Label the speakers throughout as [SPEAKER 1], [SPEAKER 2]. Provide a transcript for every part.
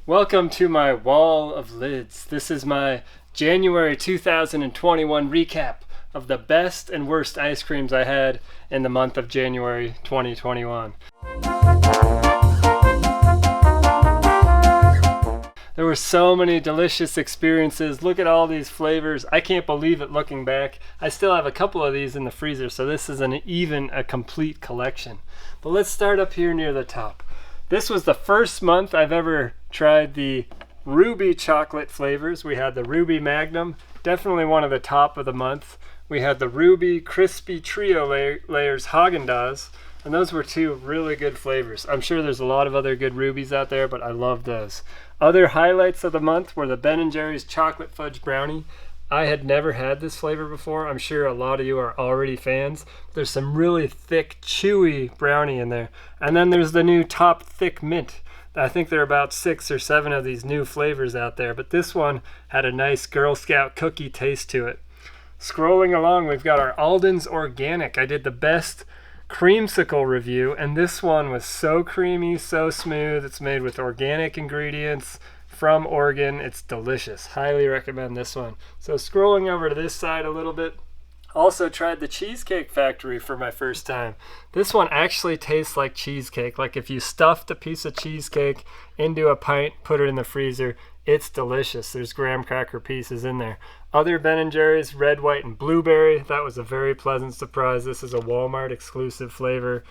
[SPEAKER 1] Welcome to my wall of lids. This is my January 2021 recap of the best and worst ice creams I had in the month of January 2021. There were so many delicious experiences. Look at all these flavors. I can't believe it looking back. I still have a couple of these in the freezer, so this is a complete collection. But let's start up here near the top. This was the first month I've ever tried the Ruby chocolate flavors. We had the Ruby Magnum, definitely one of the top of the month. We had the Ruby Crispy Trio Layers Haagen-Dazs, and those were two really good flavors. I'm sure there's a lot of other good Rubies out there, but I love those. Other highlights of the month were the Ben & Jerry's Chocolate Fudge Brownie. I had never had this flavor before. I'm sure a lot of you are already fans. There's some really thick, chewy brownie in there. And then there's the new Top Thick Mint. I think there are about 6 or 7 of these new flavors out there, but this one had a nice Girl Scout cookie taste to it. Scrolling along, we've got our Alden's Organic. I did the best creamsicle review, and this one was so creamy, so smooth. It's made with organic ingredients from Oregon. It's delicious. Highly recommend this one. So scrolling over to this side a little bit, also tried the Cheesecake Factory for my first time. This one actually tastes like cheesecake. Like if you stuffed a piece of cheesecake into a pint, put it in the freezer, it's delicious. There's graham cracker pieces in there. Other Ben & Jerry's, red, white, and blueberry. That was a very pleasant surprise. This is a Walmart exclusive flavor.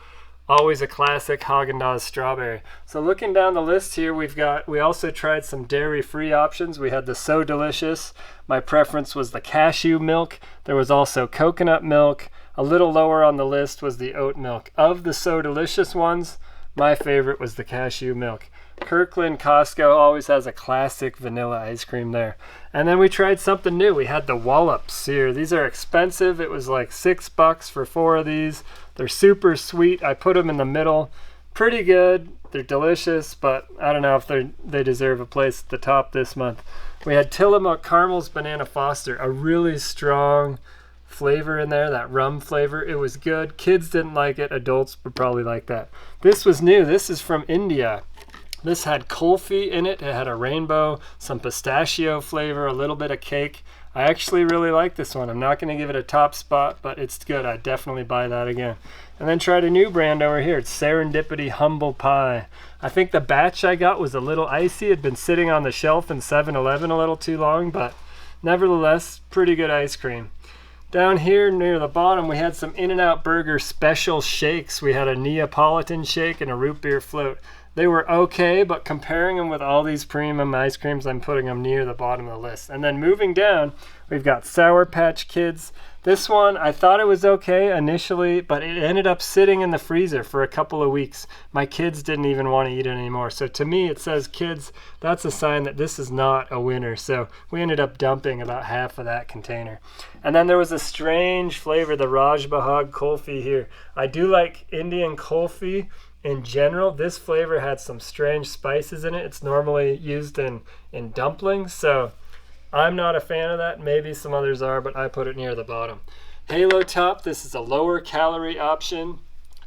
[SPEAKER 1] Always a classic, Haagen-Dazs strawberry. So looking down the list here, we also tried some dairy-free options. We had the So Delicious. My preference was the cashew milk. There was also coconut milk. A little lower on the list was the oat milk. Of the So Delicious ones, my favorite was the cashew milk. Kirkland Costco always has a classic vanilla ice cream there. And then we tried something new. We had the Wallops here. These are expensive. It was like $6 for 4 of these. They're super sweet. I put them in the middle. Pretty good. They're delicious, but I don't know if they deserve a place at the top this month. We had Tillamook Carmel's Banana Foster, a really strong flavor in there, that rum flavor. It was good. Kids didn't like it. Adults would probably like that. This was new. This is from India. This had kulfi in it. It had a rainbow, some pistachio flavor, a little bit of cake. I actually really like this one. I'm not going to give it a top spot, but it's good. I'd definitely buy that again. And then tried a new brand over here. It's Serendipity Humble Pie. I think the batch I got was a little icy. It had been sitting on the shelf in 7-Eleven a little too long, but nevertheless, pretty good ice cream. Down here near the bottom, we had some In-N-Out Burger special shakes. We had a Neapolitan shake and a root beer float. They were okay, but comparing them with all these premium ice creams, I'm putting them near the bottom of the list. And then moving down, we've got Sour Patch Kids. This one, I thought it was okay initially, but it ended up sitting in the freezer for a couple of weeks. My kids didn't even want to eat it anymore. So to me, it says kids. That's a sign that this is not a winner. So we ended up dumping about half of that container. And then there was a strange flavor, the Rajba Hog Coffee here. I do like Indian kulfi. In general, this flavor had some strange spices in it. It's normally used in dumplings, so I'm not a fan of that. Maybe some others are, but I put it near the bottom. Halo Top, this is a lower calorie option.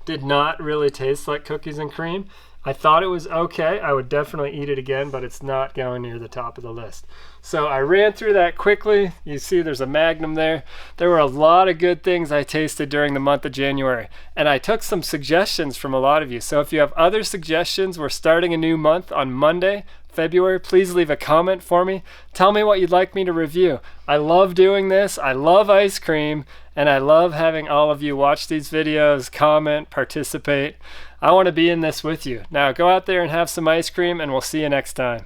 [SPEAKER 1] Did not really taste like cookies and cream. I thought it was okay. I would definitely eat it again, but it's not going near the top of the list. So I ran through that quickly. You see there's a Magnum there. There were a lot of good things I tasted during the month of January, and I took some suggestions from a lot of you. So if you have other suggestions, we're starting a new month on Monday, February. Please leave a comment for me. Tell me what you'd like me to review. I love doing this. I love ice cream, and I love having all of you watch these videos, comment, participate. I want to be in this with you. Now go out there and have some ice cream, and we'll see you next time.